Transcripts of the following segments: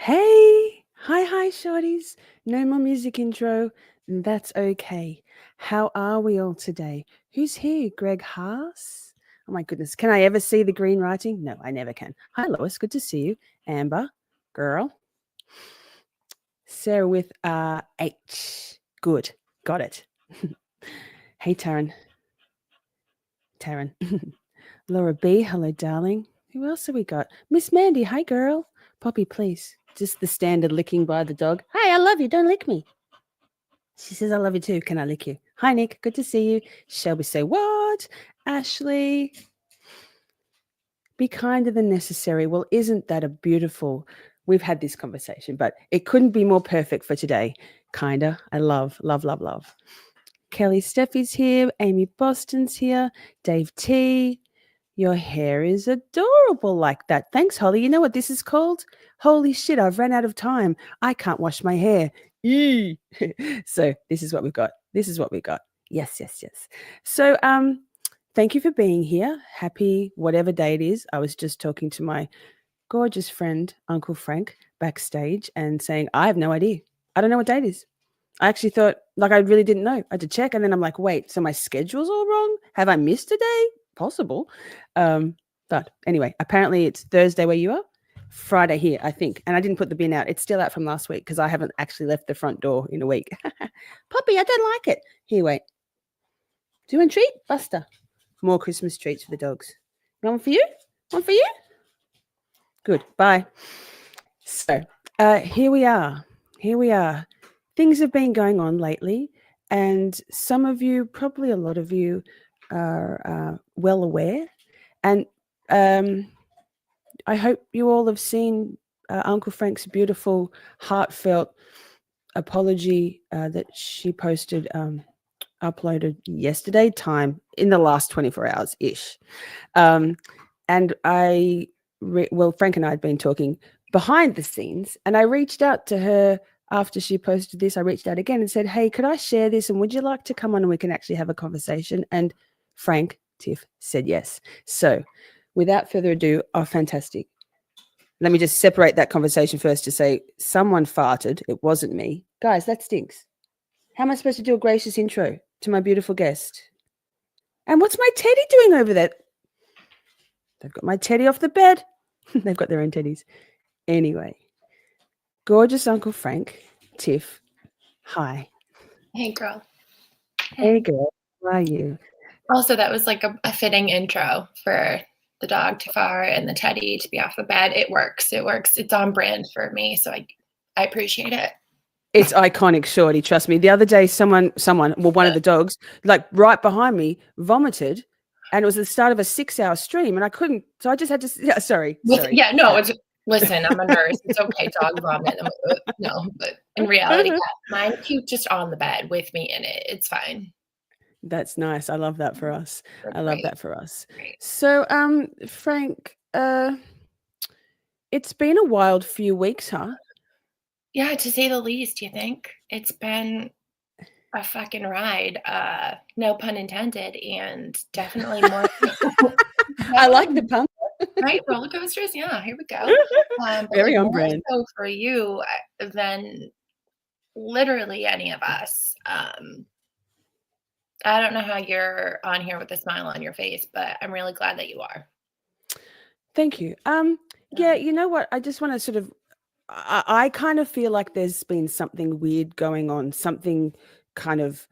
Hey, hi, shorties. No more music intro. That's okay. How are we all today? Who's here? Greg Haas? Oh my goodness. Can I ever see the green writing? No, I never can. Hi, Lois. Good to see you. Amber, girl. Sarah with H. Good. Got it. Hey, Taryn. Laura B. Hello, darling. Who else have we got? Miss Mandy. Hi, girl. Poppy, please. Just the standard licking by the dog. Hi, I love you. Don't lick me. She says, I love you too. Can I lick you? Hi, Nick. Good to see you. Shelby say, what? Ashley, be kinder than necessary. Well, isn't that a beautiful? We've had this conversation, but it couldn't be more perfect for today. Kinder. I love. Kelly Steffi's here. Amy Boston's here. Dave T. Your hair is adorable like that. Thanks, Holly. You know what this is called? Holy shit, I've run out of time. I can't wash my hair. Eee. So this is what we've got. Yes. So thank you for being here. Happy whatever day it is. I was just talking to my gorgeous friend, Uncle Frank, backstage and saying, I have no idea. I don't know what day it is. I actually thought, I really didn't know. I had to check. And then I'm like, wait, so my schedule's all wrong? Have I missed a day? Possible. But anyway, apparently it's Thursday where you are, Friday here, I think. And I didn't put the bin out. It's still out from last week because I haven't actually left the front door in a week. Poppy, I don't like it. Here, wait. Do you want a treat? Buster. More Christmas treats for the dogs. One for you? One for you? Good. Bye. So here we are. Things have been going on lately, and some of you, probably a lot of you, are well aware. And I hope you all have seen Uncle Frank's beautiful, heartfelt apology that she posted, uploaded yesterday, time in the last 24 hours-ish. And Frank and I had been talking behind the scenes, and I reached out to her after she posted this. I reached out again and said, hey, could I share this? And would you like to come on and we can actually have a conversation? And Frank, Tiff, said yes. So without further ado, fantastic. Let me just separate that conversation first to say someone farted. It wasn't me. Guys, that stinks. How am I supposed to do a gracious intro to my beautiful guest? And what's my teddy doing over there? They've got my teddy off the bed. They've got their own teddies. Anyway, gorgeous Uncle Frank, Tiff, hi. Hey, girl. Hey, girl. How are you? Also, that was like a fitting intro for the dog to fart and the teddy to be off the bed. It works. It's on brand for me, so I appreciate it. It's iconic, shorty. Trust me. The other day, one of the dogs, like right behind me, vomited, and it was the start of a 6-hour stream, and I couldn't. So I just had to. Yeah, sorry. Yeah, no. Listen, I'm a nurse. It's okay. Dog vomit. No, but in reality, mine puked just on the bed with me in it. It's fine. That's nice. I love that for us. Great. So, Frank, it's been a wild few weeks, huh? Yeah, to say the least. You think it's been a fucking ride? No pun intended, and definitely more. I like the pun. Right, roller coasters. Yeah, here we go. Very on brand. So for you, than literally any of us. I don't know how you're on here with a smile on your face, but I'm really glad that you are. Thank you. Yeah, you know what? I just want to sort of. I kind of feel like there's been something weird going on. Something kind of.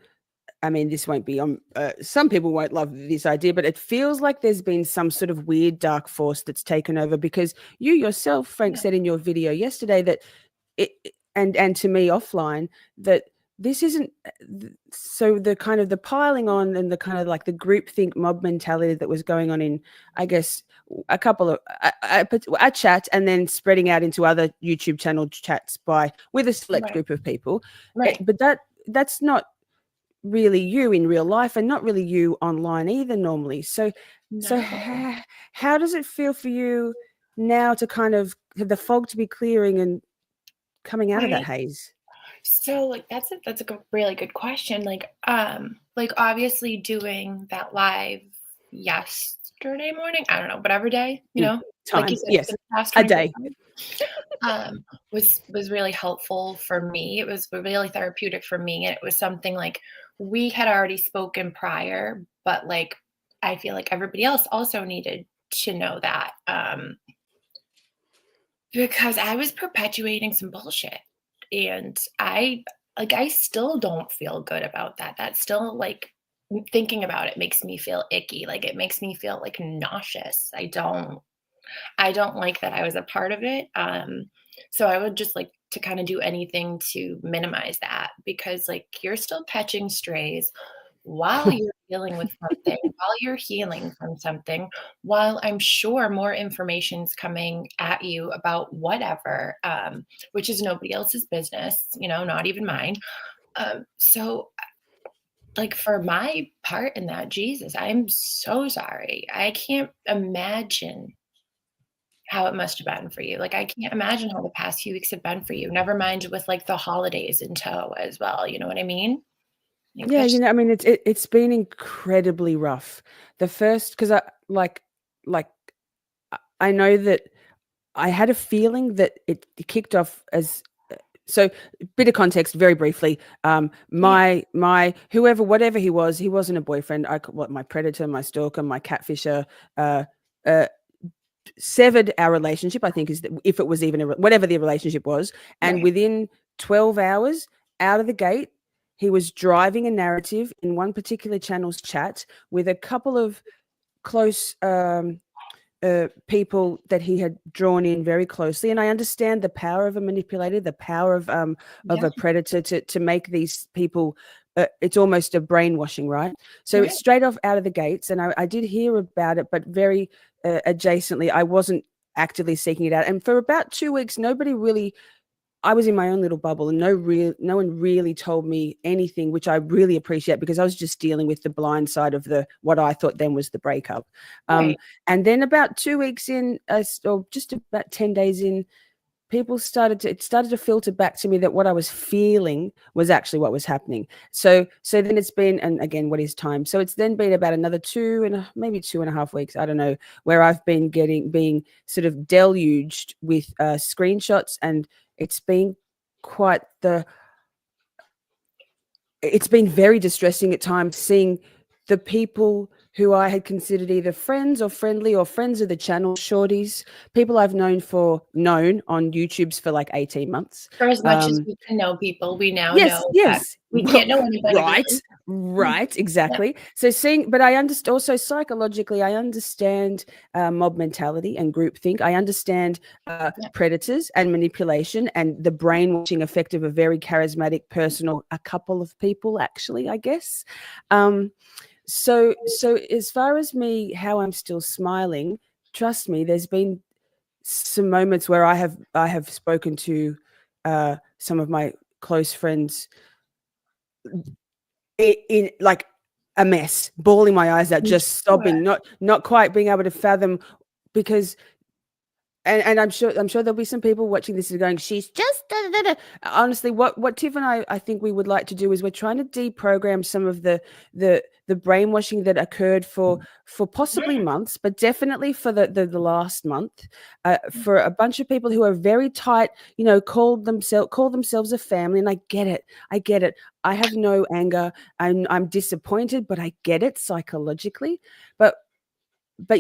I mean, this won't be on. Some people won't love this idea, but it feels like there's been some sort of weird dark force that's taken over because you yourself, Frank, said in your video yesterday that and to me offline that this isn't so the kind of the piling on and the kind of like the groupthink mob mentality that was going on in, I guess, a couple of a chat and then spreading out into other YouTube channel chats with a select group of people. Right. But that's not really you in real life and not really you online either normally. So how does it feel for you now to kind of the fog to be clearing and coming out of that haze? So like that's a really good question. Like obviously doing that live yesterday morning, I don't know, whatever day, time. like you said, yes, a day. was really helpful for me. It was really therapeutic for me, and it was something like we had already spoken prior, but like I feel like everybody else also needed to know that because I was perpetuating some bullshit, and I still don't feel good about that. That's still like thinking about it makes me feel icky. Like it makes me feel like nauseous. I don't like that I was a part of it. So I would just like to kind of do anything to minimize that because like you're still catching strays while you're dealing with something, while you're healing from something, while I'm sure more information's coming at you about whatever, which is nobody else's business, not even mine. So like for my part in that, Jesus, I'm so sorry. I can't imagine how it must have been for you. Like, I can't imagine how the past few weeks have been for you, never mind with, like, the holidays in tow as well, you know what I mean? Like, Yeah, that's I mean, it's been incredibly rough. The first, because like I know that I had a feeling that it kicked off as so. Bit of context, very briefly. yeah, My whoever, whatever he wasn't a boyfriend. My predator, my stalker, my catfisher. Uh, uh, Severed our relationship. I think is if it was even whatever the relationship was, and right, within 12 hours, out of the gate, he was driving a narrative in one particular channel's chat with a couple of close people that he had drawn in very closely. And I understand the power of a manipulator, the power of yeah, a predator to make these people. It's almost a brainwashing, right? So it's right, straight off out of the gates, and I did hear about it, but very adjacently. I wasn't actively seeking it out, and for about 2 weeks, nobody really. I was in my own little bubble, and no one really told me anything, which I really appreciate because I was just dealing with the blind side of the what I thought then was the breakup. right, And then about 2 weeks in, or just about 10 days in, it started to filter back to me that what I was feeling was actually what was happening. So then it's been, and again, what is time? So it's then been about another maybe 2.5 weeks, I don't know, where I've been being sort of deluged with screenshots, and it's been quite the it's been very distressing at times seeing the people who I had considered either friends or friendly or friends of the channel, shorties, people I've known on YouTube's for like 18 months. for as much as Um, we can know people, we now yes, know that yes. we can't know anybody Right, really. Mm, right, yeah, exactly. So seeing, but I understand also psychologically, I understand mob mentality and groupthink. I understand yeah, predators and manipulation and the brainwashing effect of a very charismatic person or a couple of people, actually, I guess. Um, so as far as me, how I'm still smiling, trust me, there's been some moments where I have spoken to some of my close friends in like a mess, bawling my eyes out, I'm just sure. sobbing, not quite being able to fathom because and I'm sure there'll be some people watching this and going, she's just da, da, da. Honestly, what Tiff and I think we would like to do is we're trying to deprogram some of the brainwashing that occurred for possibly months, but definitely for the last month, for a bunch of people who are very tight, call themselves a family, and I get it. I have no anger. I'm disappointed, but I get it psychologically. But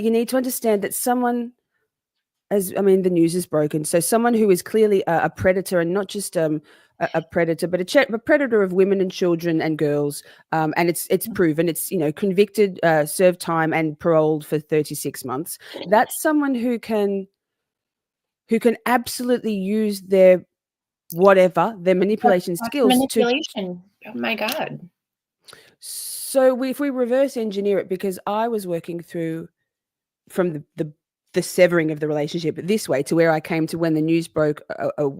you need to understand that someone, as I mean, the news is broken. So someone who is clearly a predator, and not just a predator, but a predator of women and children and girls, and it's proven. It's convicted, served time, and paroled for 36 months. That's someone who can absolutely use their manipulation That's skills to. manipulation. Oh my God. So if we reverse engineer it, because I was working through from the severing of the relationship this way to where I came to when the news broke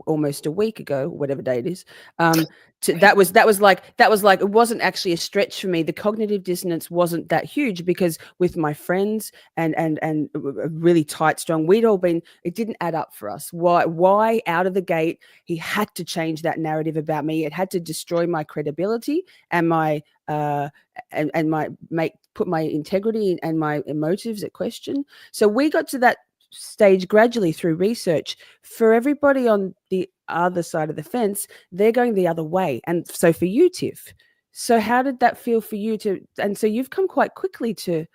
almost a week ago, whatever day it is. Right. That was like it wasn't actually a stretch for me. The cognitive dissonance wasn't that huge because with my friends and a really tight, strong, we'd all been. It didn't add up for us. Why out of the gate he had to change that narrative about me? It had to destroy my credibility and my and my make put my integrity and my motives at question. So we got to that stage gradually through research. For everybody on the other side of the fence, they're going the other way. And so for you, Tiff, so how did that feel for you to, and so you've come quite quickly to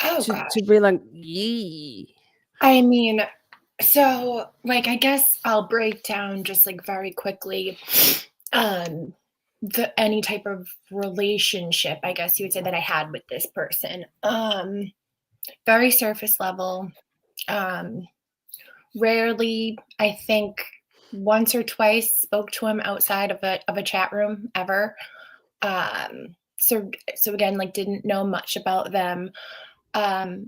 Oh to gosh. realize, yee. I mean, so like I guess I'll break down just like very quickly um the any type of relationship, I guess you would say, that I had with this person. Very surface level. Um Rarely, I think once or twice spoke to him outside of a chat room ever. So again, like didn't know much about them. Um,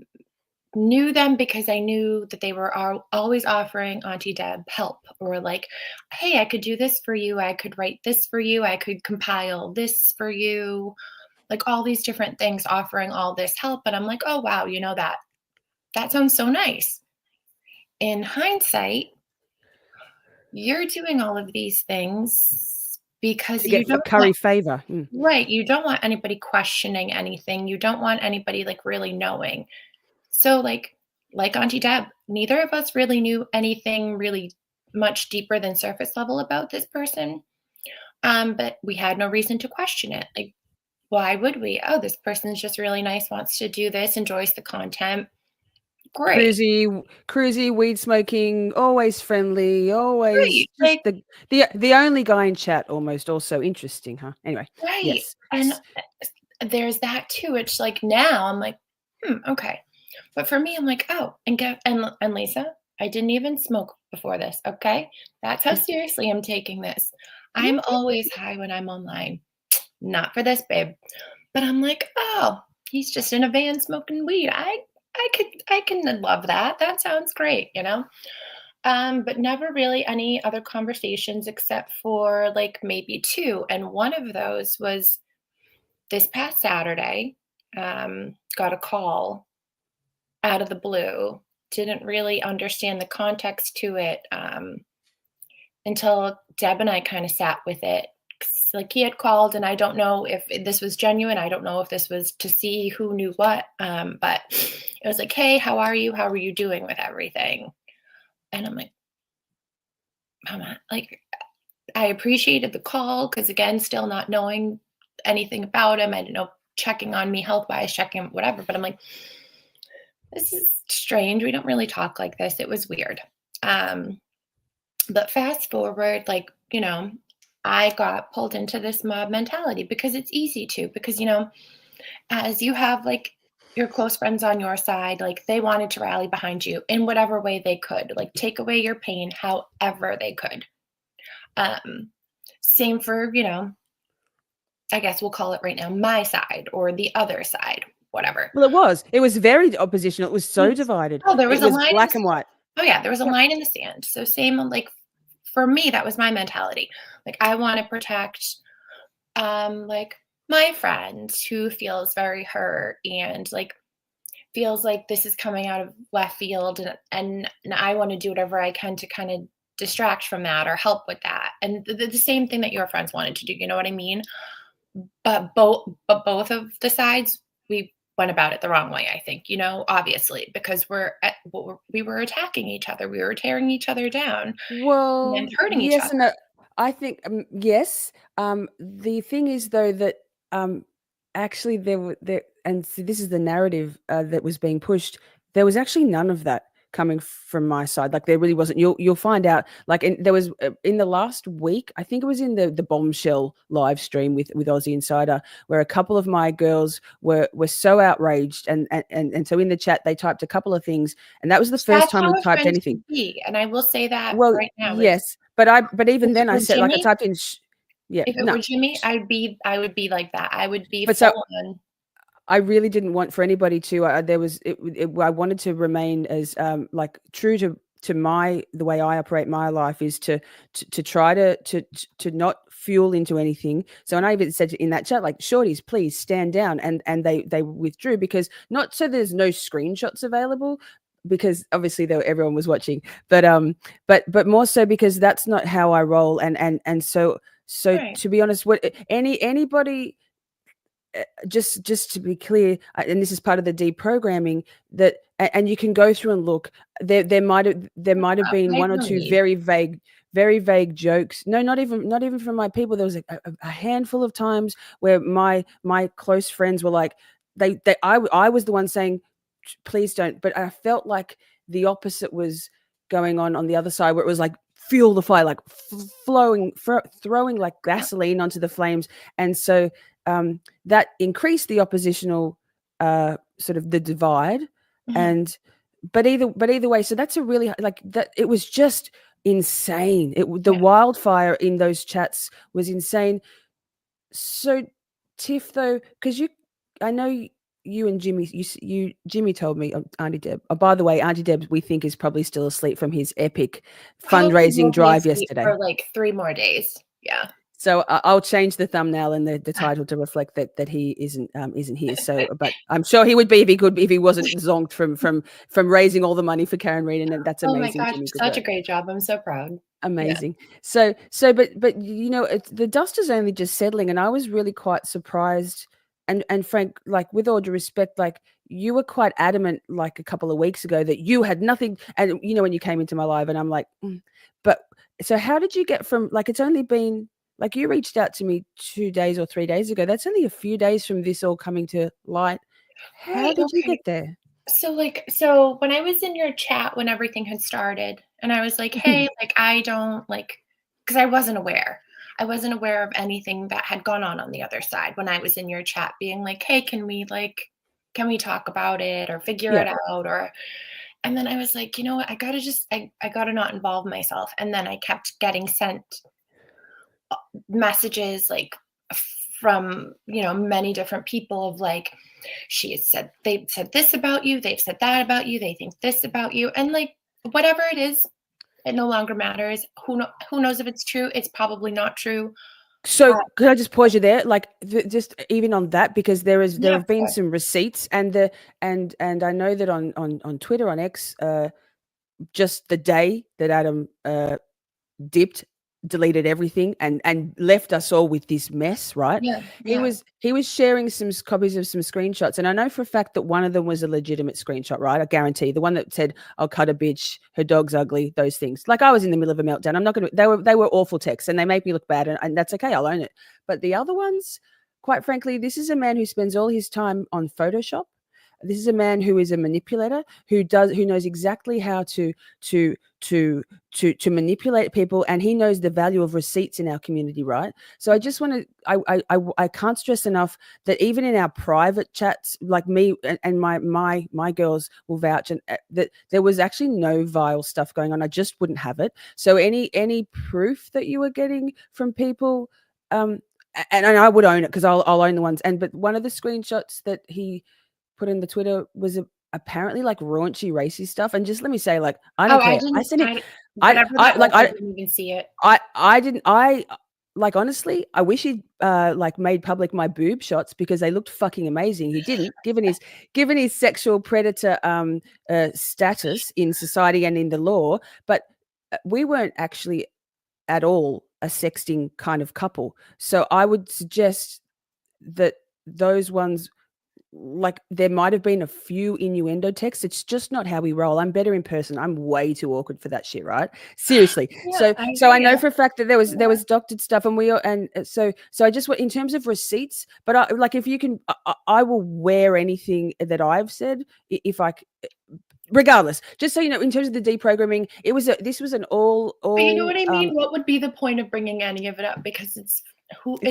Knew them because I knew that they were always offering Auntie Deb help, or like, hey, I could do this for you. I could write this for you. I could compile this for you. Like all these different things, offering all this help. And I'm like, oh wow, that sounds so nice. In hindsight, you're doing all of these things because To you get don't want, curry favor. right, you don't want anybody questioning anything. You don't want anybody like really knowing. So like Auntie Deb, neither of us really knew anything really much deeper than surface level about this person. But we had no reason to question it. Like, why would we? Oh, this person's just really nice, wants to do this, enjoys the content. Great. Cruisy, weed smoking, always friendly, Great. always just Like, the only guy in chat almost, also interesting, huh? Anyway, right. yes. And there's that too. It's like now I'm like, okay. But for me, I'm like, oh, and Lisa, I didn't even smoke before this. Okay, that's how seriously I'm taking this. I'm always high when I'm online. Not for this, babe. But I'm like, oh, he's just in a van smoking weed. I can love that. That sounds great, you know. But never really any other conversations except for like maybe two, and one of those was this past Saturday. Got a call out of the blue. Didn't really understand the context to it until Deb and I kind of sat with it. 'Cause, like he had called, and I don't know if this was genuine. I don't know if this was to see who knew what. But it was like, "Hey, how are you? How are you doing with everything?" And I'm like, "Mama, like I appreciated the call because again, still not knowing anything about him. I didn't know checking on me health wise, checking whatever. But I'm like, this is strange. We don't really talk like this. It was weird. Um, but fast forward, like, I got pulled into this mob mentality because it's easy to, because, as you have like your close friends on your side, like they wanted to rally behind you in whatever way they could, like take away your pain however they could. Um, Same for, I guess we'll call it right now, my side or the other side, whatever. Well, it was very oppositional. It was so Yes. divided. Oh, there It was a was line in the black and sand. white. Oh, yeah, there was a Yep. line in the sand. So same, like, for me, that was my mentality. Like, I wanna protect, like, my friend who feels very hurt and, like, feels like this is coming out of left field, and I wanna do whatever I can to kinda distract from that or help with that, and the same thing that your friends wanted to do, you know what I mean? But both of the sides, we went about it the wrong way, I think, obviously, because we were attacking each other. We were tearing each other down and Well, hurting each yes other. and no. I think, yes. The thing is, though, that um, actually and see, this is the narrative that was being pushed. There was actually none of that coming from my side. Like there really wasn't. You'll find out. Like there was in the last week. I think it was in the bombshell live stream with Aussie Insider, where a couple of my girls were so outraged, and so in the chat they typed a couple of things, and that was the first That's time how we a typed friend anything. should be, and I will say that Well, right now is yes, but even if it then I were said, like, I Jimmy typed in yeah, if it no. were Jimmy, I would be like that. I would be But so full on. I really didn't want for anybody to there was I wanted to remain as like true to my the way I operate my life is to try to not fuel into anything. So and I even said in that chat, like, shorties, please stand down, and they withdrew, because not so there's no screenshots available, because obviously everyone was watching, but more so because that's not how I roll, and so Right. to be honest, what anybody, just to be clear, and this is part of the deprogramming, that and you can go through and look. There might have been I one or don't two need. very vague jokes. No, not even from my people. There was a handful of times where my close friends were like, I was the one saying, please don't. But I felt like the opposite was going on the other side, where it was like fuel the fire, like throwing like gasoline onto the flames, and so that increased the oppositional sort of the divide, Mhm. and but either way, so that's a really like that. It was just insane. The Yeah. wildfire in those chats was insane. So, Tiff, though, because I know you and Jimmy, Jimmy told me, Auntie Deb. Oh, by the way, Auntie Deb, we think is probably still asleep from his epic Probably fundraising will be drive asleep yesterday. for like 3 more days. Yeah. So I'll change the thumbnail and the title to reflect that he isn't here. So, but I'm sure he would be if he wasn't zonked from raising all the money for Karen Reed, and that's Oh my amazing, gosh, Jimmy. Good such a work. great job. I'm so proud. Yeah. Amazing. But the dust is only just settling, and I was really quite surprised. And Frank, like with all due respect, like you were quite adamant, like a couple of weeks ago, that you had nothing. And when you came into my live, and I'm like, but so how did you get from like it's only been like you reached out to me 2 days or 3 days ago? That's only a few days from this all coming to light. How Right. did you Okay. get there? So when I was in your chat when everything had started, and I was like, "Hey, like I don't like," because I wasn't aware. I wasn't aware of anything that had gone on the other side when I was in your chat being like, "Hey, can we talk about it or figure Yeah. it out?" Or and then I was like, "You know what? I gotta not involve myself." And then I kept getting sent messages like from many different people of like they've said this about you, they've said that about you, they think this about you, and like whatever it is, it no longer matters. Who knows if it's true? It's probably not true. So uh, could I just pause you there? Like just even on that, because there yeah, have been some receipts, and I know that on Twitter, on X, just the day that Adam dipped, deleted everything, and left us all with this mess, right? yeah, He yeah, was sharing some copies of some screenshots, and I know for a fact that one of them was a legitimate screenshot, right? I guarantee. The one that said, "I'll cut a bitch, her dog's ugly," those things. Like I was in the middle of a meltdown. I'm not gonna. They were awful texts, and they make me look bad, and that's okay. I'll own it. But the other ones, quite frankly, this is a man who spends all his time on Photoshop. This is a man who is a manipulator, who knows exactly how to to to manipulate people, and he knows the value of receipts in our community, right? So I just want to I can't stress enough that even in our private chats, like me and my girls will vouch, and that there was actually no vile stuff going on. I just wouldn't have it. So any proof that you were getting from people, and I would own it, because I'll own the ones. But one of the screenshots that he put in the Twitter was apparently like raunchy racist stuff. And just let me say, like, I oh, don't I care. I didn't sent it. I whatever I that like was, I didn't even see it. I didn't I like honestly, I wish he'd like made public my boob shots, because they looked fucking amazing. He didn't, given his sexual predator status in society and in the law. But we weren't actually at all a sexting kind of couple. So I would suggest that those ones, like there might have been a few innuendo texts. It's just not how we roll. I'm better in person. I'm way too awkward for that shit, right? Seriously. Yeah, So I so hear I know you. for a fact that there was doctored stuff, and we all, and so I just in terms of receipts. But I, like if you can, I will wear anything that I've said, if I regardless. Just so you know, in terms of the deprogramming, this was an But you know what all I mean? What would be the point of bringing any of it up? Because it's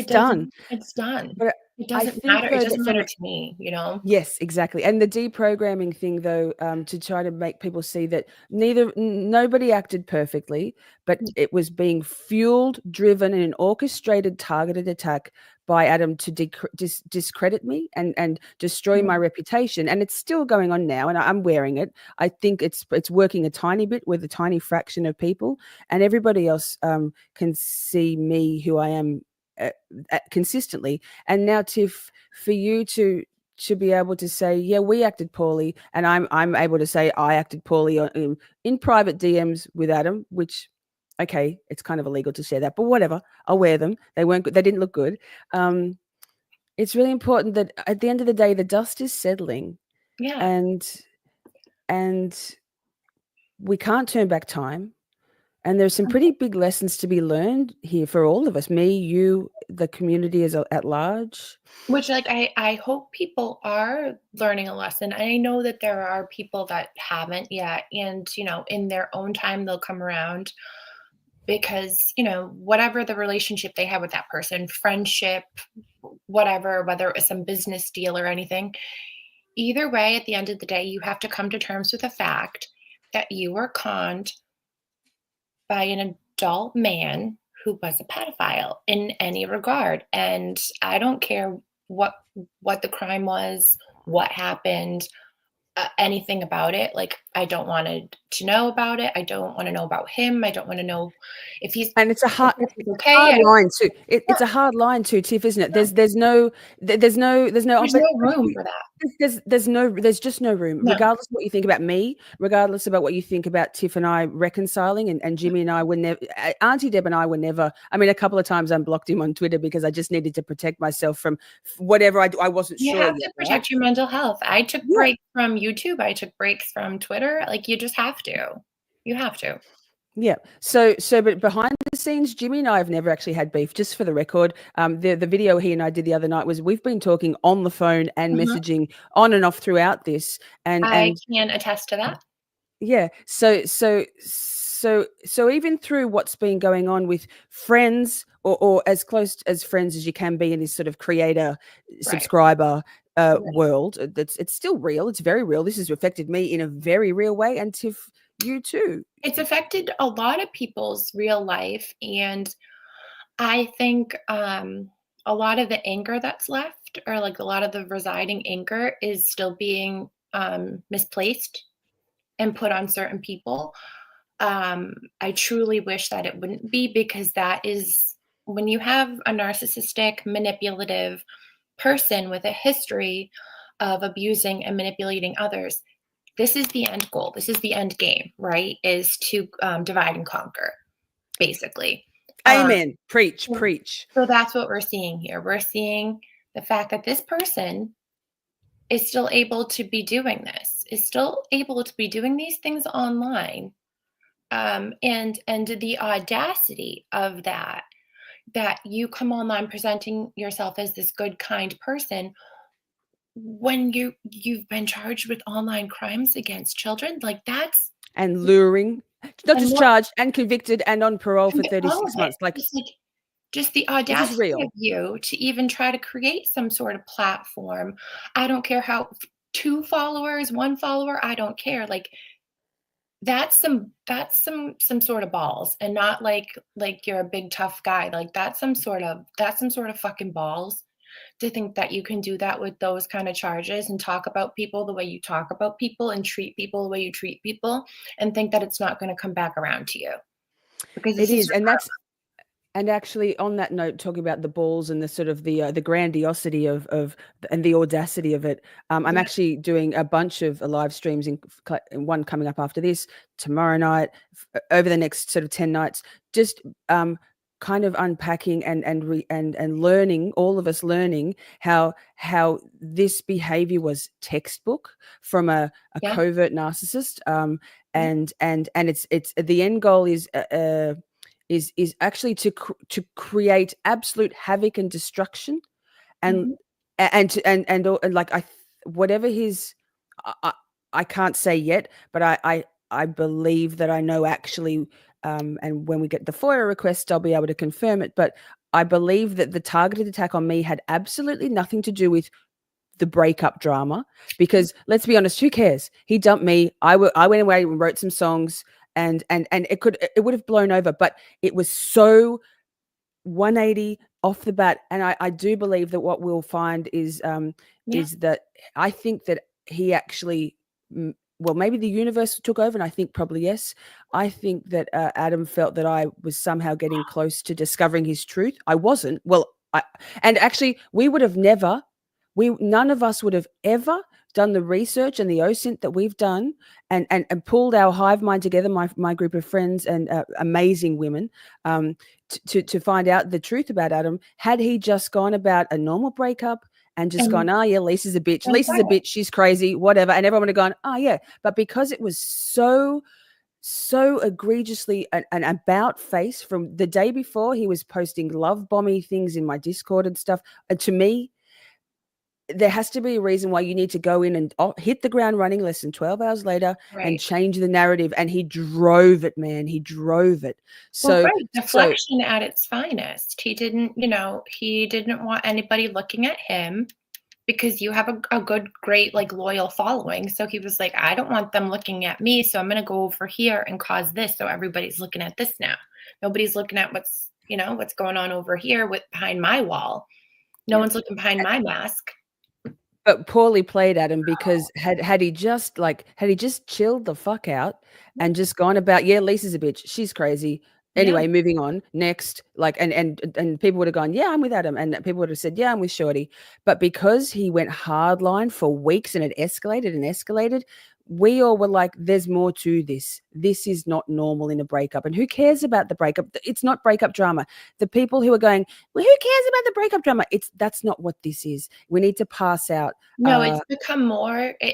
done. it's done. But It I doesn't think matter. It though that doesn't from matter to me, you know? Yes, exactly. And the deprogramming thing, though, to try to make people see that nobody acted perfectly, but it was being fueled, driven in an orchestrated, targeted attack by Adam to discredit me and destroy my Mhm. reputation. And it's still going on now, and I'm wearing it. I think it's working a tiny bit with a tiny fraction of people, and everybody else can see me, who I am, uh, consistently. And now, Tiff, for you to be able to say, yeah, we acted poorly, and I'm able to say I acted poorly in private DMs with Adam, which, okay, it's kind of illegal to share that, but whatever, I'll wear them. They weren't good. They didn't look good. um it's really important that at the end of the day, the dust is settling, Yeah. and we can't turn back time. And there's some pretty big lessons to be learned here for all of us, me, you, the community at large. Which, like, I hope people are learning a lesson. I know that there are people that haven't yet, and, in their own time, they'll come around because, whatever the relationship they have with that person, friendship, whatever, whether it was some business deal or anything, either way, at the end of the day, you have to come to terms with the fact that you were conned by an adult man who was a pedophile in any regard. And I don't care what the crime was, what happened, anything about it. Like, I don't want to know about it. I don't want to know about him. I don't want to know if he's And it's a if he's okay. hard line too. It's a hard line too, Tiff, isn't it? There's no There's no room you- for that. there's just no room, No. regardless of what you think about me, regardless about what you think about Tiff and I reconciling, and Jimmy and I were never, Auntie Deb and I were never. I mean, a couple of times I blocked him on Twitter because I just needed to protect myself from whatever I wasn't You sure have yet, to protect your mental health. I took Yeah. breaks from YouTube. I took breaks from Twitter. Like, you just have to. You have to. Yeah. But behind the scenes, Jimmy and I have never actually had beef. Just for the record, the video he and I did the other night was we've been talking on the phone and Mhm. messaging on and off throughout this, I and can attest to that. yeah. So even through what's been going on with friends, or as close as friends as you can be in this sort of creator subscriber Right. world, it's still real. It's very real. This has affected me in a very real way, and Tiff, you too. It's affected a lot of people's real life, and I think, a lot of the anger that's left, or, like, a lot of the residing anger is still being, misplaced and put on certain people. I truly wish that it wouldn't be, because that is when you have a narcissistic, manipulative person with a history of abusing and manipulating others, this is the end goal. This is the end game, right? Is to divide and conquer, basically. Amen. Preach, So preach. so that's what we're seeing here. We're seeing the fact that this person is still able to be doing this, is still able to be doing these things online. And the audacity of that you come online presenting yourself as this good, kind person when you've been charged with online crimes against children, like, that's And luring, not and just what charged and convicted and on parole for all of 36 it. months. Like, Just the this is audacity of real. you to even try to create some sort of platform. I don't care how 2 followers, 1 follower, I don't care. Like, that's some sort of balls, and not like you're a big tough guy. Like, that's some sort of fucking balls to think that you can do that with those kind of charges and talk about people the way you talk about people and treat people the way you treat people, and think that it's not going to come back around to you, because It this is is, your and actually, on that note, talking about the balls and the sort of the grandiosity of and the audacity of it, I'm karma. actually doing a bunch of live streams, in one coming up after this tomorrow night, over the next sort of 10 nights, just kind of unpacking and learning, all of us learning how this behavior was textbook from a Yeah. covert narcissist, Yeah. and it's the end goal is actually to create absolute havoc and destruction, and Mhm. like whatever his, I, I I can't say yet, but I believe that I know actually, and when we get the FOIA request, I'll be able to confirm it. But I believe that the targeted attack on me had absolutely nothing to do with the breakup drama, because let's be honest, who cares? He dumped me. I went away and wrote some songs, and it would have blown over, but it was so 180 off the bat. And I do believe that what we'll find Yeah. is that I think that he actually, well, maybe the universe took over, and I think probably yes. I think that Adam felt that I was somehow getting close to discovering his truth. I wasn't. Well, and actually we would have never, none of us would have ever done the research and the OSINT that we've done, and pulled our hive mind together, my group of friends and amazing women, to find out the truth about Adam, had he just gone about a normal breakup and just And gone, oh yeah, Lisa's a bitch. and Lisa's a bitch. She's crazy, whatever. And everyone would have gone, oh yeah. But because it was so egregiously an about face from the day before, he was posting love bombing things in my Discord and stuff. And to me, there has to be a reason why you need to go in and hit the ground running less than 12 hours later and right. change the narrative. And he drove it, man. He drove it. Well, So, right, deflection at its finest. He didn't, he didn't want anybody looking at him because you have a good, great, like loyal following. So he was like, I don't want them looking at me. So I'm going to go over here and cause this. So everybody's looking at this now. Nobody's looking at what's going on over here behind my wall. No yeah. one's looking behind my mask. But poorly played at him, because had he just chilled the fuck out and just gone about, yeah, Lisa's a bitch, she's crazy. Yeah. Anyway, moving on. Next, like, and people would have gone, yeah, I'm with Adam, and people would have said, yeah, I'm with Shorty. But because he went hardline for weeks and it escalated and escalated, we all were like, there's more to this. This is not normal in a breakup. And who cares about the breakup? It's not breakup drama. The people who are going, well, who cares about the breakup drama? That's not what this is. We need to pass out. No, it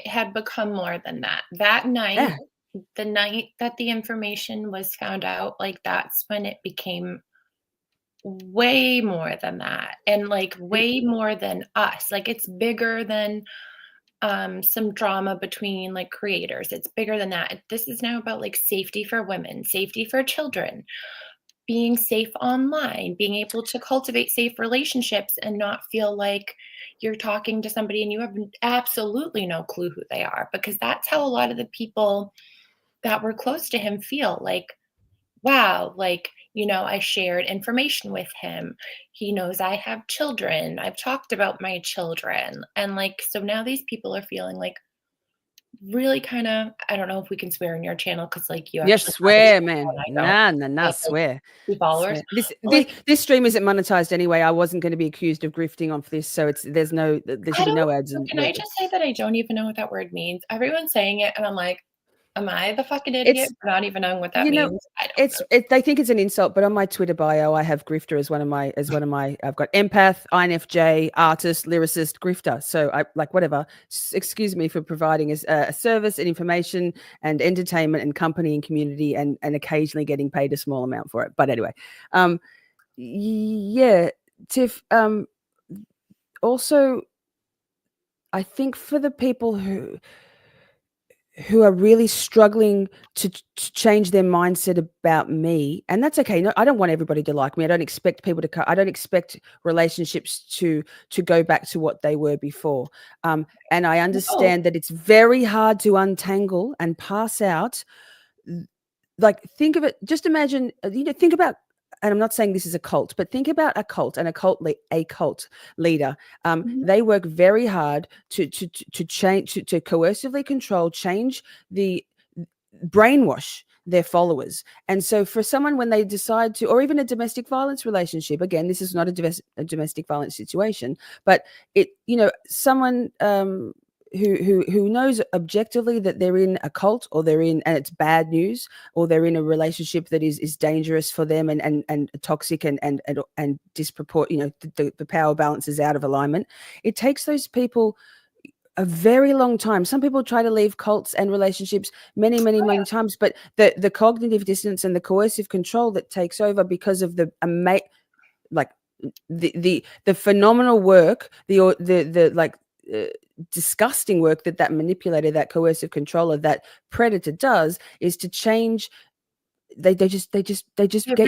had become more than that. That night, Yeah. the night that the information was found out, like that's when it became way more than that, and like And way more than us. Like it's bigger than some drama between like creators. It's bigger than that. This is now about like safety for women, safety for children, being safe online, being able to cultivate safe relationships and not feel like you're talking to somebody and you have absolutely no clue who they are, because that's how a lot of the people that were close to him feel. Like, wow, like, I shared information with him. He knows I have children. I've talked about my children. And like, so now these people are feeling like really kind of, I don't know if we can swear in your channel because like you yes, actually have a swear, channel man. and I don't. Nah, nah, I nah, have like swear. 2 followers. Swear. This But this like, this stream isn't monetized anyway. I wasn't going to be accused of grifting off this, so there I should be don't no ads. so And can I just say that I don't even know what that word means? Everyone's saying it, and I'm like, "Am I the fucking it's idiot for not even knowing what that you know means?" I don't know. they think it's an insult, but on my Twitter bio I have grifter as one of my I've got empath, INFJ, artist, lyricist, grifter. So I like whatever. Excuse me for providing a service and information and entertainment and company and community, and occasionally getting paid a small amount for it. But anyway, yeah, Tiff. Also, I think for the people who are really struggling to change their mindset about me, and that's okay. No, I don't want everybody to like me. I don't expect people to I don't expect relationships to go back to what they were before. And I No. understand that it's very hard to untangle and pass out. Like, think of it, just imagine, think about, and I'm not saying this is a cult, but think about a cult and a cult leader. Mhm. They work very hard to change, to coercively control, change, the brainwash their followers. And so for someone, when they decide to, or even a domestic violence relationship, again, this is not a domestic violence situation, but someone who knows objectively that they're in a cult, or they're in, and it's bad news, or they're in a relationship that is dangerous for them, and toxic, and disproportionate, the power balance is out of alignment. It takes those people a very long time. Some people try to leave cults and relationships many, many, Oh, many yeah. times, but the cognitive dissonance and the coercive control that takes over because of like the phenomenal work, the like disgusting work that manipulator, that coercive controller, that predator does, is to change. They just They get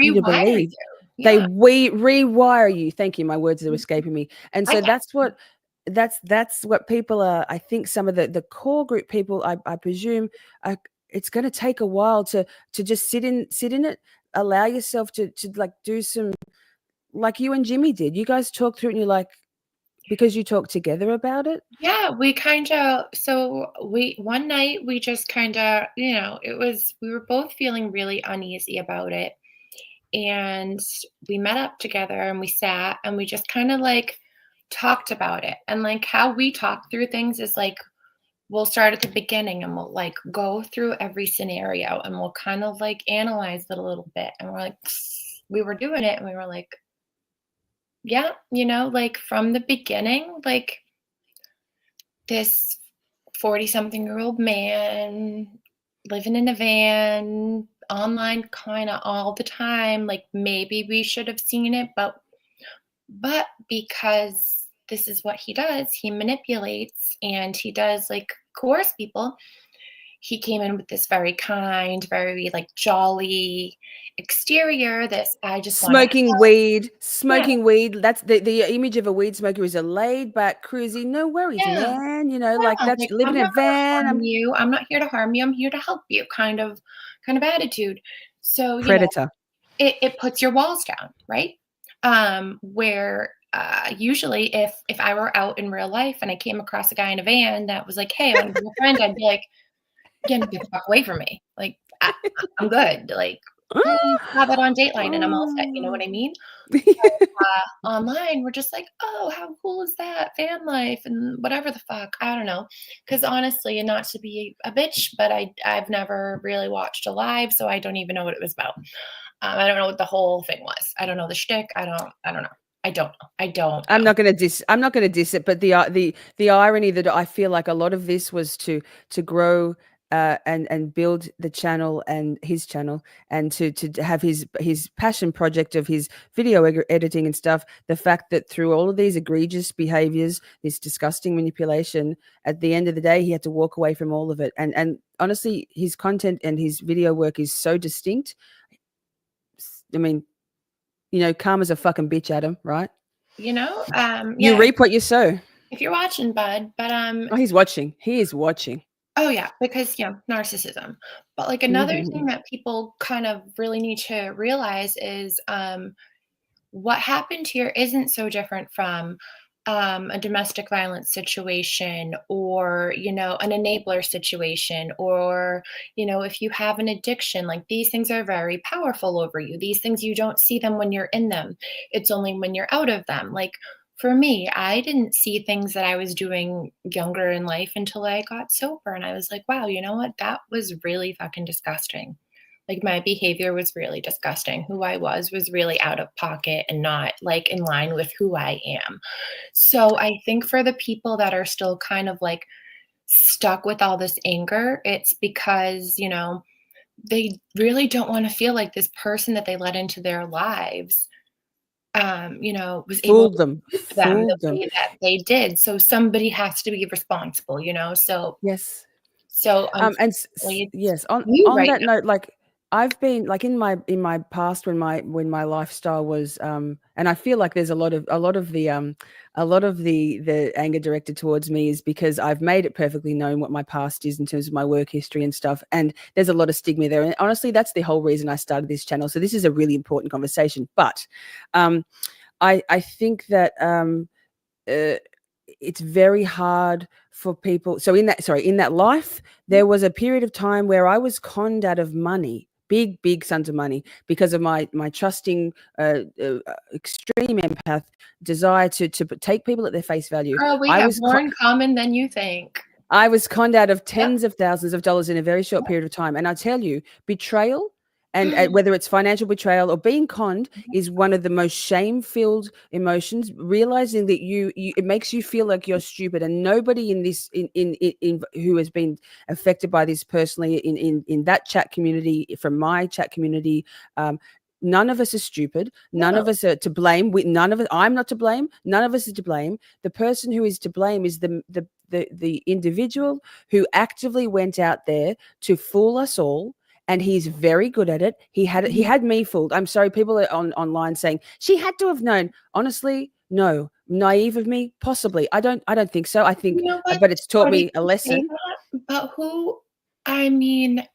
you to rewire believe. you. They Yeah. rewire you. Thank you. My words are Mhm. escaping me. And I so get that's what people are. I think some of the core group people, I presume, it's going to take a while to just sit in it, allow yourself to like do some, like you and Jimmy did. You guys talk through it, and you're like, because you talk together about it. Yeah, we kinda so we one night, we just kinda, we were both feeling really uneasy about it, and we met up together, and we sat, and we just kinda, like, talked about it, and, like, how we talk through things is, like, we'll start at the beginning, and we'll, like, go through every scenario, and we'll kind of, like, analyze it a little bit, and we're like, we were doing it, and we were like, Yeah, like from the beginning, like this 40-something-year-old man living in a van, online kind of all the time. Like maybe we should have seen it, but because this is what he does, he manipulates and he does like coerce people. He came in with this very kind, very like jolly exterior. This I just want to Smoking help. weed, Yeah, smoking weed. That's the image of a weed smoker is a laid back, cruisy, no worries, yeah. man. You know, like Yeah, that's like, living "I'm in a not gonna van. harm I'm you. I'm not here to harm you. I'm here to help you," kind of attitude. So, predator. it puts your walls down, right? Where, usually if I were out in real life and I came across a guy in a van that was like, "Hey, I wanna be your friend," I'd be like, "Get the fuck away from me." Like, I'm good. Like, please have it on Dateline and I'm all set, you know what I mean? Online, we're just like, "Oh, how cool is that? Van life and whatever the fuck." I don't know. Because honestly, and not to be a bitch, but I've never really watched a live, so I don't even know what it was about. I don't know what the whole thing was. I don't know the shtick. I don't know. I don't know. I don't I'm know. not going to diss. I'm not going to diss it, but the irony that I feel like a lot of this was to grow and build the channel and his channel and to have his passion project of his video editing and stuff. The fact that through all of these egregious behaviors, this disgusting manipulation, at the end of the day, he had to walk away from all of it. And honestly, his content and his video work is so distinct. I mean, karma's a fucking bitch, Adam, right? You Yeah, reap what you sow. if you're watching, bud, but Oh, he's watching. He is watching. oh yeah, because narcissism. But like another thing that people kind of really need to realize is what happened here isn't so different from a domestic violence situation or an enabler situation or if you have an addiction, like these things are very powerful over you. These things, you don't see them when you're in them. It's only when you're out of them. Like for me, I didn't see things that I was doing younger in life until I got sober, and I was like, wow, you know what, that was really fucking disgusting. Like, my behavior was really disgusting. Who I was really out of pocket and not, like, in line with who I am. So, I think for the people that are still kind of, like, stuck with all this anger, it's because, they really don't wanna feel like this person that they let into their lives, was able Fooled to them. dupe them the Fooled them. way that they did. So, somebody has to be responsible, So Yes. so, And unfortunately, it's yes, on you on right that note, like I've been like in my past when my lifestyle was and I feel like there's a lot of the anger directed towards me is because I've made it perfectly known what my past is in terms of my work history and stuff, and there's a lot of stigma there, and honestly that's the whole reason I started this channel. So this is a really important conversation, but um I think that uh, it's very hard for people. So in that life, now. there was a period of time where I was conned out of money, big sums of money, because of my trusting, extreme empath desire to take people at their face value. Girl, we I have was more in common than you think. I was conned out of Yep, tens of thousands of dollars in a very short yep. period of time. And I tell you, betrayal and whether it's financial betrayal or being conned is one of the most shame-filled emotions. Realizing that it makes you feel like you're stupid, and nobody in this in who has been affected by this personally in that chat community, from my chat community. None of us are stupid. None No, of us are to blame. None of us. I'm not to blame. None of us are to blame. The person who is to blame is the individual who actively went out there to fool us all, and he's very good at it. He mhm. had me fooled. I'm sorry, people are online saying she had to have known. Honestly, no. Naive of me, possibly. I don't think so. I think, You know what? but it's taught Funny me a you say lesson. that, but I mean,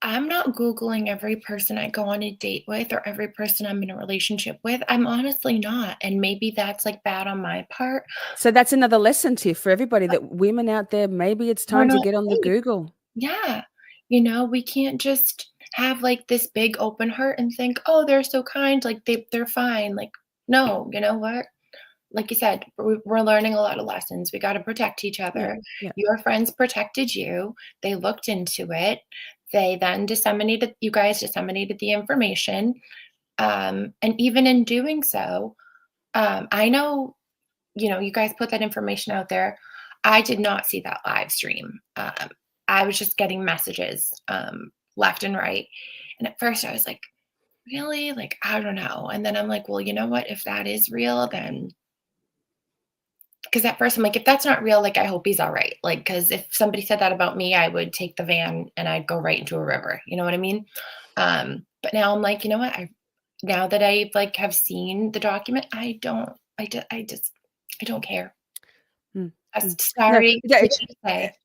I'm not Googling every person I go on a date with or every person I'm in a relationship with. I'm honestly not, and maybe that's, like, bad on my part, So that's another lesson tip for everybody, but that women out there, maybe it's we're time to not get on the safe. Google. Yeah. We can't just have, like, this big open heart and think, "Oh, they're so kind, like, they're fine." Like, no, you know what? Like you said, we're learning a lot of lessons. We got to protect each Yeah, other. yeah. Your friends protected you. They looked into it. They then you guys disseminated the information. And even in doing so, I know, you guys put that information out there. I did not see that live stream. I was just getting messages left and right. And at first I was like, really? Like, I don't know. And then I'm like, well, you know what? If that is real, then because at first I'm like, if that's not real, like, I hope he's all right. Like, because if somebody said that about me, I would take the van and I'd go right into a river. You know what I mean? But now I'm like, you know what? Now that I like have seen the document, I don't care. Mm, I'm mm. No, sorry yeah, to say.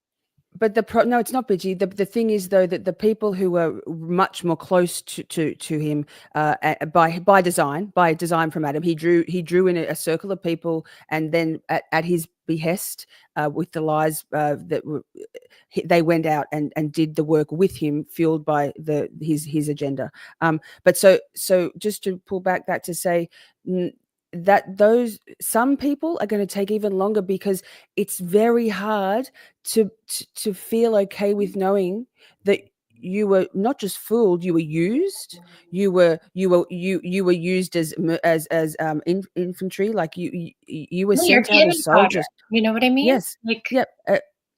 but no, it's not Bidgie. The thing is though that the people who were much more close to him, by design from Adam, he drew in a circle of people, and then at his behest, with the lies, that were, they went out and did the work with him, fueled by his agenda. But so just to pull back that to say, that those some people are going to take even longer, because it's very hard to feel okay with knowing that you were not just fooled, you were used. You were used as infantry, like you were No, you're sent out cannon as fodder. soldiers. You know what I mean? Yes. Like, Yep.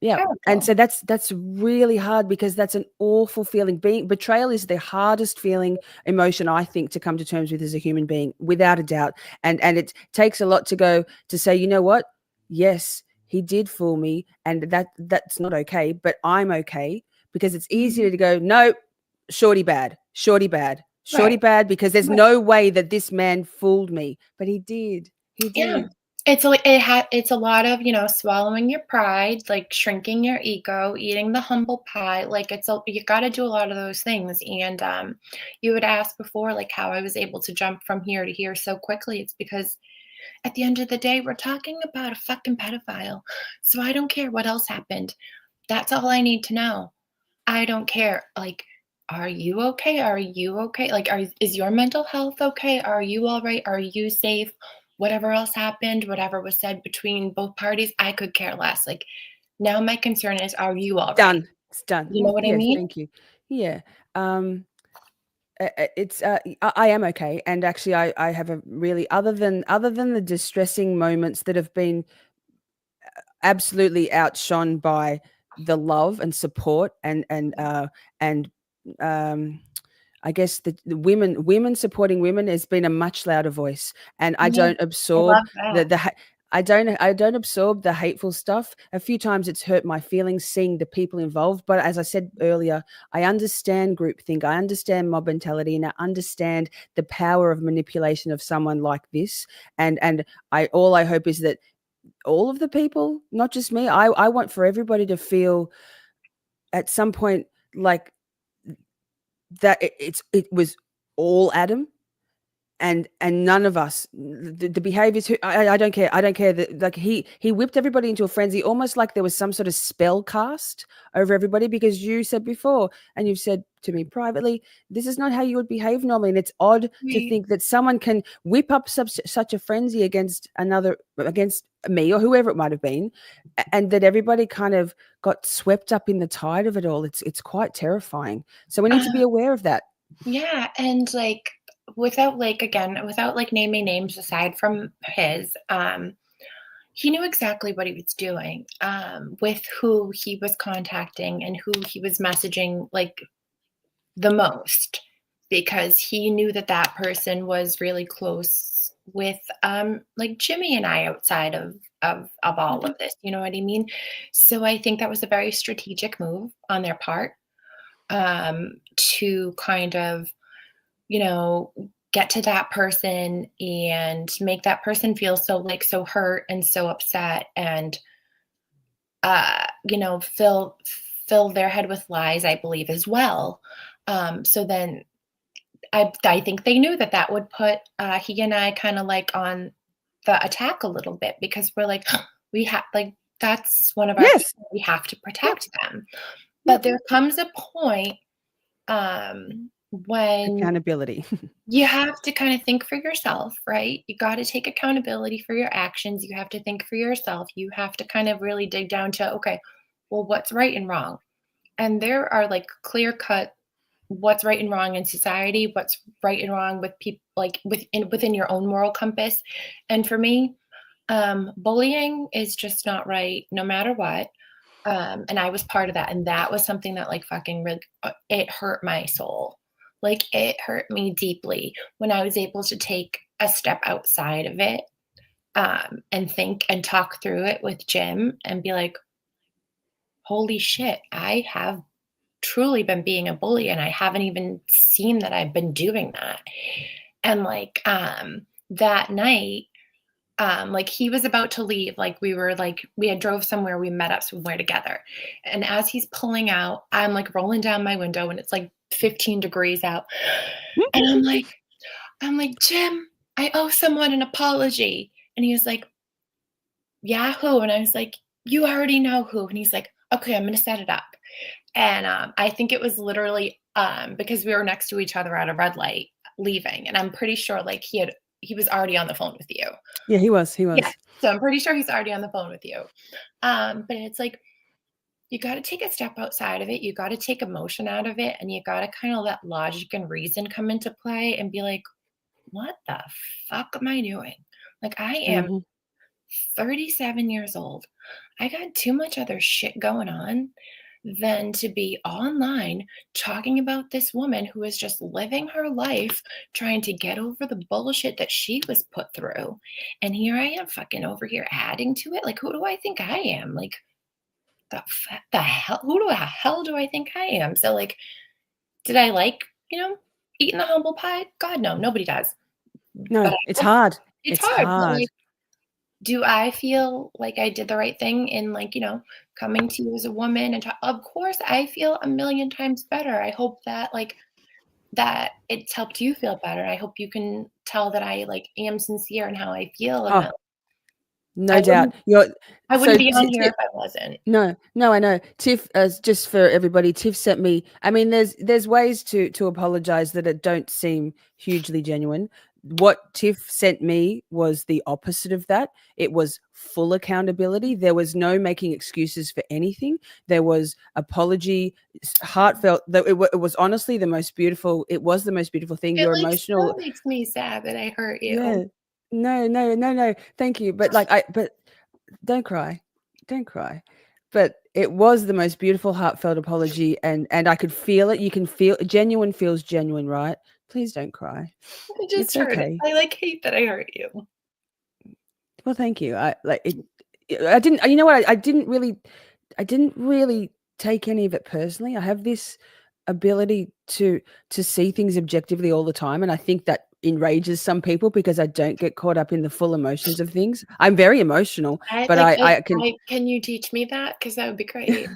Yeah. And terrible. so that's really hard, because that's an awful feeling. Being betrayal is the hardest feeling, emotion, I think, to come to terms with as a human being, without a doubt. And it takes a lot to go to say, you know what? Yes, he did fool me, and that's not okay, but I'm okay, because it's Mhm. easier to go, no, shorty bad, shorty bad, shorty Right. bad, because there's Right. no way that this man fooled me, but he did. He Yeah. did. It's a lot of, swallowing your pride, like shrinking your ego, eating the humble pie. Like you got to do a lot of those things. And you had asked before, like how I was able to jump from here to here so quickly. It's because at the end of the day, we're talking about a fucking pedophile. So I don't care what else happened. That's all I need to know. I don't care. Like, are you okay? Are you okay? Like, is your mental health okay? Are you all right? Are you safe? Whatever else happened, whatever was said between both parties, I could care less. Like, now my concern is, are you all right? Done. It's done. You know what I Yes, mean? thank you. Yeah. Um, it's I am okay, and actually, I have a really, other than the distressing moments that have been absolutely outshone by the love and support, and um I guess the women supporting women has been a much louder voice, and I Yeah, don't I absorb love that. I don't absorb the hateful stuff. A few times it's hurt my feelings seeing the people involved, but as I said earlier, I understand groupthink, I understand mob mentality, and I understand the power of manipulation of someone like this. And I hope is that all of the people, not just me, I want for everybody to feel at some point like that it was all Adam, and none of us, the behaviors, I don't care, that, like, he whipped everybody into a frenzy, almost like there was some sort of spell cast over everybody, because you said before, and you've said to me privately, this is not how you would behave normally, and it's odd to Right. think that someone can whip up such a frenzy against me or whoever it might have been, and that everybody kind of got swept up in the tide of it all. It's quite terrifying, so we need to Uh, be aware of that. yeah, and like without like naming names aside from his, he knew exactly what he was doing, with who he was contacting and who he was messaging like the most, because he knew that that person was really close with like Jimmy and I outside of all Mhm. of this. You know what I mean? So I think that was a very strategic move on their part, to kind of, you know, get to that person and make that person feel so like so hurt and so upset, and fill their head with lies, I believe, as well. So then I think they knew that that would put he and I kind of like on the attack a little bit, because we're like, we have like that's one of our Yes. people. We have to Yep. protect them. But Yep. there comes a point, when Accountability. you have to kind of think for yourself, right? You got to take accountability for your actions. You have to think for yourself. You have to kind of really dig down to, okay, well, what's right and wrong? And there are like clear cut what's right and wrong in society, what's right and wrong with people, like within your own moral compass. And for me, bullying is just not right, no matter what. And I was part of that, and that was something that like fucking really, it hurt my soul. Like it hurt me deeply when I was able to take a step outside of it, and think and talk through it with Jim and be like, holy shit, I have truly been being a bully and I haven't even seen that I've been doing that. And like that night, like he was about to leave, like we had drove somewhere, we met up somewhere together. And as he's pulling out, I'm like rolling down my window and it's like 15 degrees out. And I'm like, Jim, I owe someone an apology. And he was like, yeah, who? And I was like, you already know who. And he's like, okay, I'm gonna set it up. And I think it was literally because we were next to each other at a red light leaving. And I'm pretty sure like he was already on the phone with you. Yeah, he was. Yeah. So I'm pretty sure he's already on the phone with you. But it's like, you got to take a step outside of it. You got to take emotion out of it. And you got to kind of let logic and reason come into play and be like, what the fuck am I doing? Like, I am Mhm. 37 years old. I got too much other shit going on than to be online talking about this woman who is just living her life trying to get over the bullshit that she was put through. And here I am fucking over here adding to it. Like, who do I think I am? Like, the hell? Who the hell do I think I am? So, like, did I like, eating the humble pie? God, no, nobody does. But No, it's hard. it's It's hard. But hard. like, do I feel like I did the right thing in like, coming to you as a woman and of course I feel a million times better. I hope that like that it's helped you feel better. I hope you can tell that I like am sincere in how I feel and Oh, that no I doubt. wouldn't You're I so wouldn't be on here if I wasn't. No, no, I know. Tiff, just for everybody, Tiff sent me. I mean, there's ways to apologize that it don't seem hugely genuine. What Tiff sent me was the opposite of that. It was full accountability. There was no making excuses for anything. There was apology, heartfelt. That it was honestly the most beautiful. It was the most beautiful thing. It Your like emotional, still makes me sad that I hurt you. yeah. No, no, no, no. Thank you, but but don't cry. Don't cry. But it was the most beautiful, heartfelt apology, and I could feel it. You can feel genuine feels genuine, right? Please don't cry. I It's just hurt it. okay. I like hate that I hurt you. Well, thank you. I like it. I didn't. You know what? I didn't really take any of it personally. I have this ability to see things objectively all the time, and I think that enrages some people because I don't get caught up in the full emotions of things. I'm very emotional, I but like I can. can you teach me that? Because that would be great.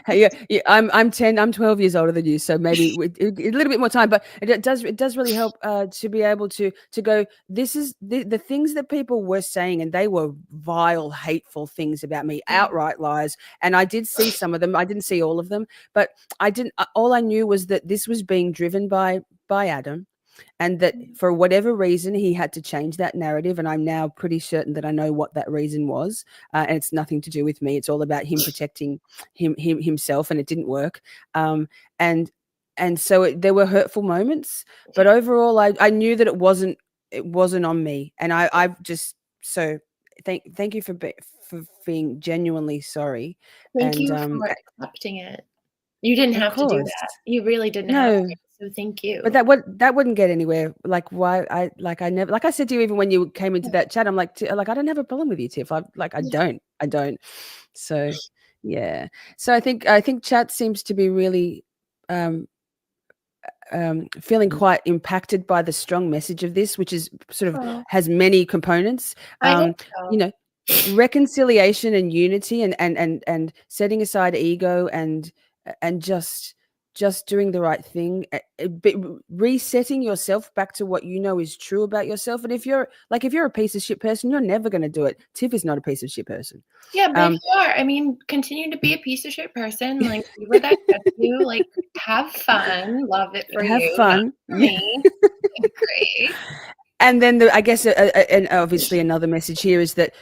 Hey, yeah, yeah, I'm 12 years older than you, so maybe a little bit more time, but it does really help to be able to go. This is the things that people were saying, and they were vile, hateful things about me, outright lies. And I did see some of them. I didn't see all of them, but I didn't. All I knew was that this was being driven by Adam, and that for whatever reason he had to change that narrative, and I'm now pretty certain that I know what that reason was, and it's nothing to do with me. It's all about him protecting himself, and it didn't work. um and and so there were hurtful moments, but overall I knew that it wasn't on me, and I've just so thank you for being genuinely sorry. Thank And you for accepting it. You didn't of have to do course, that. You really didn't have no. to, so thank But you. that wouldn't get anywhere. Like, why I never, like I said to you even when you came into that chat, I'm like, like, I don't have a problem with you, Tiff. I don't. So yeah. So I think chat seems to be really um feeling quite impacted by the strong message of this, which is sort of Oh, has many components. I hope You so. know, reconciliation and unity, and setting aside ego, and just doing the right thing, resetting yourself back to what you know is true about yourself. And if you're a piece of shit person, you're never going to do it. Tiff is not a piece of shit person. Yeah, but if um you are, I mean, continue to be a piece of shit person, like, see where that gets you, like, have fun, love it for have you, not fun. for Yeah. me. Great. And then I guess, and obviously another message here is that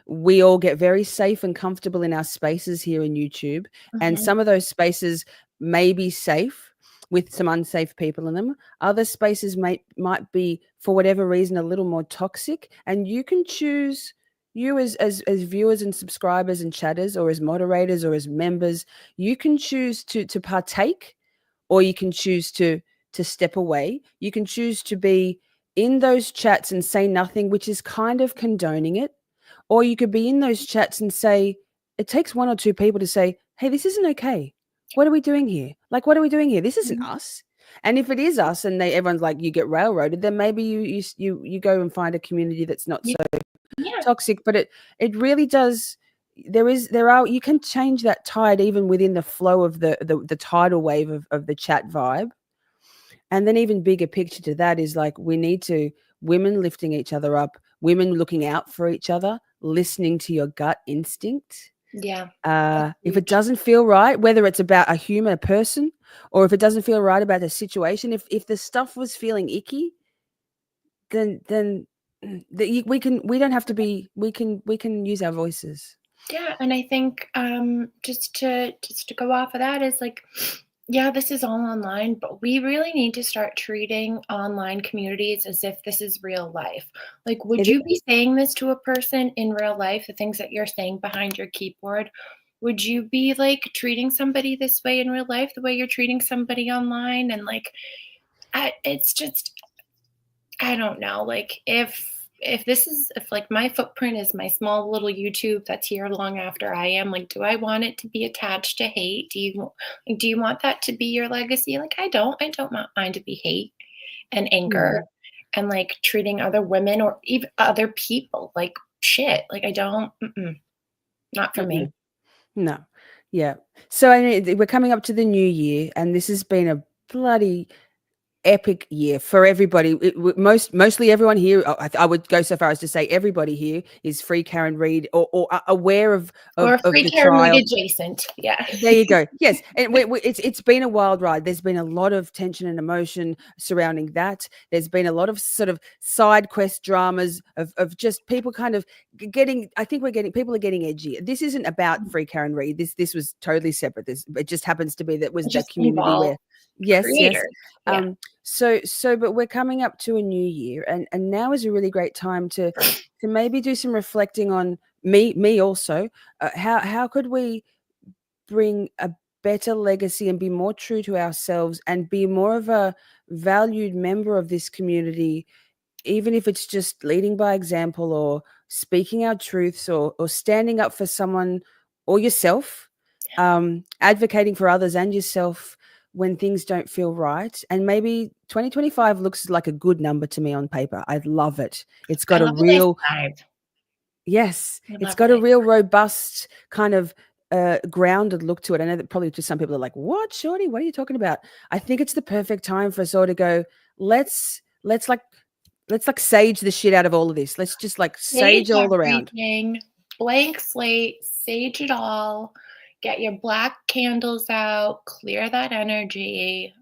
we all get very safe and comfortable in our spaces here in YouTube, and Mhm. some of those spaces may be safe, with some unsafe people in them. Other spaces might be, for whatever reason, a little more toxic, and you can choose. You as viewers and subscribers and chatters, or as moderators or as members, you can choose to partake, or you can choose to step away. You can choose to be in those chats and say nothing, which is kind of condoning it, or you could be in those chats and say, it takes one or two people to say, hey, this isn't okay. What are we doing here? Like, what are we doing here? This isn't us. And if it is us, and everyone's like, you get railroaded, then maybe you go and find a community that's not so Yeah. toxic. But it really does. You can change that tide even within the flow of the tidal wave of the chat vibe. And then even bigger picture to that is like, we need to, women lifting each other up, women looking out for each other, listening to your gut instinct. Yeah. If it doesn't feel right, whether it's about a human, a person, or if it doesn't feel right about the situation, if the stuff was feeling icky, then we don't have to be, we can use our voices. Yeah, and I think just to go off of that is like, yeah, this is all online, but we really need to start treating online communities as if this is real life. Like, would It you be saying this to a person in real life, the things that you're saying behind your keyboard? Would you be like treating somebody this way in real life, the way you're treating somebody online? And like, it's just, I don't know. Like, if like my footprint is my small little YouTube that's here long after I am, like, do I want it to be attached to hate? Do you want that to be your legacy? Like, I don't want mine to be hate and anger and like treating other women or even other people like shit. Like, I don't, not for me. No. Yeah. So I mean, we're coming up to the new year, and this has been a bloody epic year for everybody. Mostly everyone here. I would go so far as to say everybody here is free Karen Reid, or aware of Or free the Karen Reid trial. adjacent. Yeah. There you go. Yes, and it's been a wild ride. There's been a lot of tension and emotion surrounding that. There's been a lot of sort of side quest dramas of just people kind of getting. I think people are getting edgy. This isn't about free Karen Reid. This was totally separate. It just happens to be that was that Just community involve where, yes. creators. Yeah. But we're coming up to a new year, and now is a really great time to maybe do some reflecting on me also. How could we bring a better legacy and be more true to ourselves and be more of a valued member of this community, even if it's just leading by example, or speaking our truths, or standing up for someone or yourself, advocating for others and yourself when things don't feel right. And maybe 2025 looks like a good number to me on paper. I love it. It's I got a love a nice real, vibe. yes, I it's love got a it. real robust kind of grounded look to it. I know that probably to some people are like, what, Shorty, what are you talking about? I think it's the perfect time for us all to go, let's like sage the shit out of all of this. Let's just like sage all around. Everything, blank slate, sage it all, get your black candles out, clear that energy.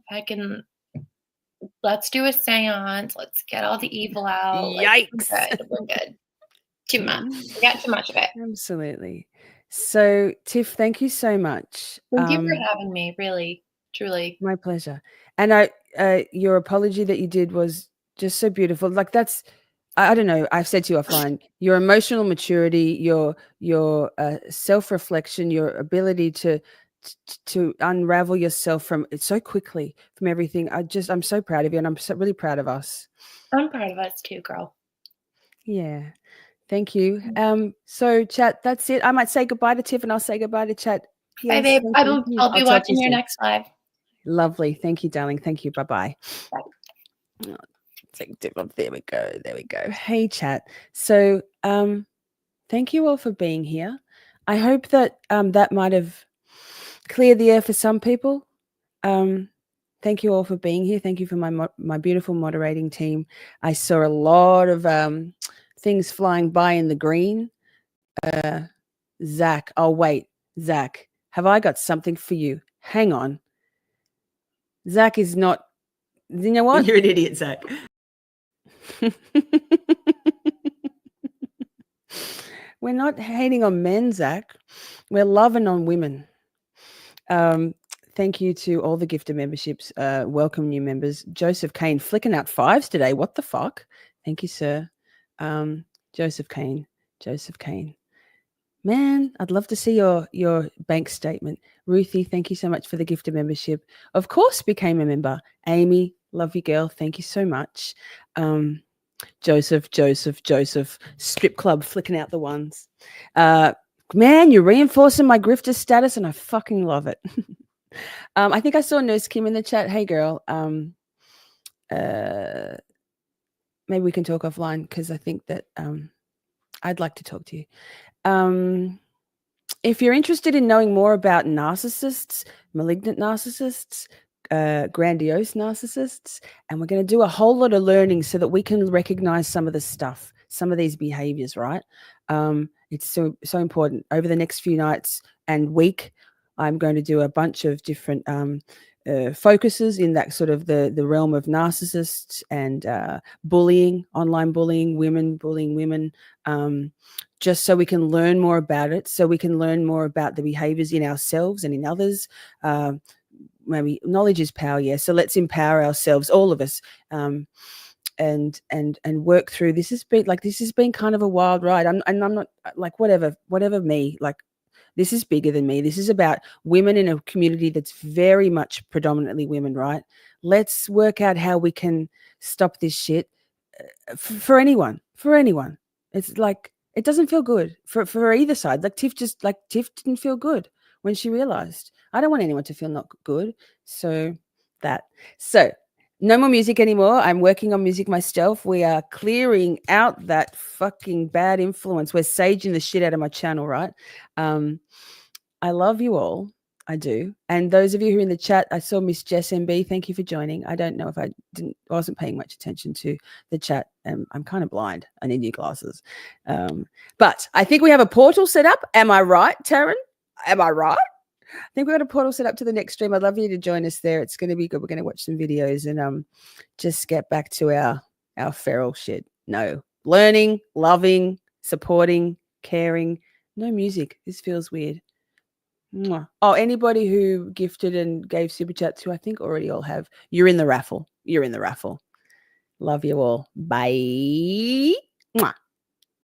Let's do a seance. Let's get all the evil out. Like, we're Yikes. good. We're good. Too much. We got too much of it. Absolutely. So, Tiff, thank you so much. Thank you for having me. Really, truly. My pleasure. And your apology that you did was just so beautiful. Like, that's, I don't know. I've said to you offline, your emotional maturity, your self-reflection, your ability to unravel yourself from it so quickly from everything. I'm so proud of you, and I'm so really proud of us. I'm proud of us too, girl. Yeah. Thank you. So chat, that's it. I might say goodbye to Tiff, and I'll say goodbye to chat. Bye, Yes, babe. thank you. I'll be I'll talk to watching you your soon. next live. Lovely. Thank you, darling. Thank you. Bye-bye. Bye. Oh, there we go. There we go. Hey, chat. So thank you all for being here. I hope that that might have cleared the air for some people. Thank you all for being here. Thank you for my beautiful moderating team. I saw a lot of things flying by in the green. Zach, oh wait, Zach, have I got something for you? Hang on. Zach is not, you know what? You're an idiot, Zach. We're not hating on men, Zach. We're loving on women. Thank Thank you to all the gifted memberships. Welcome new members. Joseph Kane flicking out 5s today. What the fuck? Thank you, sir. Joseph Kane. Joseph Kane. Man, I'd love to see your bank statement. Ruthie, thank you so much for the gifted membership. Of course, became a member. Amy, love you, girl. Thank you so much. Joseph, strip club, flicking out the ones. Man, you're reinforcing my grifter status, and I fucking love it. I think I saw Nurse Kim in the chat. Hey, girl. Maybe we can talk offline because I think that I'd like to talk to you. If you're interested in knowing more about narcissists, malignant narcissists, grandiose narcissists, and we're going to do a whole lot of learning so that we can recognize some of the stuff, some of these behaviors, right? It's so important. Over the next few nights and week, I'm going to do a bunch of different focuses in that sort of the realm of narcissists and bullying, online bullying, women bullying women, just so we can learn more about it, so we can learn more about the behaviors in ourselves and in others. Maybe knowledge is power, yeah. So let's empower ourselves, all of us, and work through. This has been kind of a wild ride. I'm not like whatever me, like this is bigger than me. This is about women in a community that's very much predominantly women, right? Let's work out how we can stop this shit for anyone. It's like, it doesn't feel good for either side. Like Tiff didn't feel good when she realized. I don't want anyone to feel not good. So no more music anymore. I'm working on music myself. We are clearing out that fucking bad influence. We're saging the shit out of my channel, right? I love you all. I do. And those of you who are in the chat, I saw Miss Jess MB. Thank you for joining. I don't know if I wasn't paying much attention to the chat. I'm kind of blind. I need new glasses. But I think we have a portal set up. Am I right, Taryn? Am I right? I think we've got a portal set up to the next stream. I'd love you to join us there. It's going to be good. We're going to watch some videos and just get back to our feral shit. No. Learning, loving, supporting, caring. No music. This feels weird. Mwah. Oh, anybody who gifted and gave super chats who I think already all have, you're in the raffle. Love you all. Bye. Mwah.